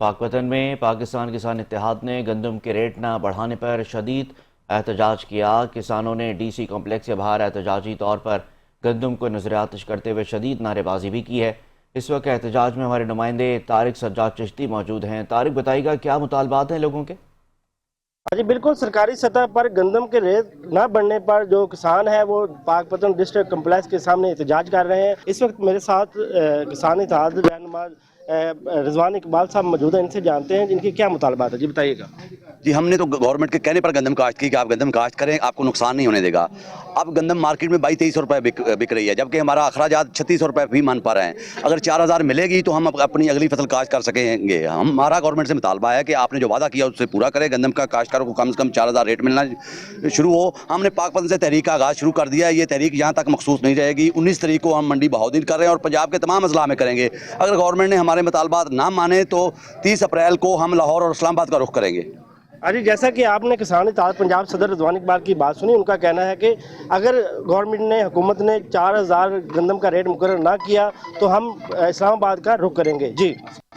پاکستان میں پاکستان کسان اتحاد نے گندم کے ریٹ نہ بڑھانے پر شدید احتجاج کیا۔ کسانوں نے ڈی سی کمپلیکس کے باہر احتجاجی طور پر گندم کو نظر آتش کرتے ہوئے شدید نعرے بازی بھی کی ہے۔ اس وقت احتجاج میں ہمارے نمائندے طارق سجاد چشتی موجود ہیں۔ طارق، بتائیے گا کیا مطالبات ہیں لوگوں کے؟ جی بالکل، سرکاری سطح پر گندم کے ریٹ نہ بڑھنے پر جو کسان ہیں وہ پاک پتن ڈسٹرکٹ کمپلیکس کے سامنے احتجاج کر رہے ہیں۔ اس وقت میرے ساتھ کسان اتحاد رہنما رضوان اقبال صاحب موجود ہیں، ان سے جانتے ہیں ان کے کیا مطالبات ہیں۔ جی بتائیے گا۔ جی، ہم نے تو گورنمنٹ کے کہنے پر گندم کاشت کی کہ آپ گندم کاشت کریں، آپ کو نقصان نہیں ہونے دے گا۔ اب گندم مارکیٹ میں 2200-2300 روپے بک رہی ہے، جبکہ ہمارا اخراجات 3600 روپے فی من پر ہیں۔ اگر 4000 ملے گی تو ہم اپنی اگلی فصل کاشت کر سکیں گے۔ ہمارا گورنمنٹ سے مطالبہ ہے کہ آپ نے جو وعدہ کیا اس سے پورا کرے، گندم کا کاشتکاروں کو کم سے کم 4000 ریٹ ملنا شروع ہو۔ ہم نے پاک پتن سے تحریک کا آغاز شروع کر دیا ہے۔ یہ تحریک یہاں تک مخصوص نہیں رہے گی۔ 19 تاریخ کو ہم منڈی بہاؤدین کر رہے ہیں اور پنجاب کے تمام اضلاع میں کریں گے۔ اگر گورنمنٹ نے ہمارے مطالبات نہ مانے تو 30 اپریل کو ہم لاہور اور اسلام آباد کا رخ کریں گے۔ جی، جیسا کہ آپ نے کسان اتحاد پنجاب صدر رضوان اقبال کی بات سنی، ان کا کہنا ہے کہ اگر گورنمنٹ نے حکومت نے 4000 گندم کا ریٹ مقرر نہ کیا تو ہم اسلام آباد کا رخ کریں گے۔ جی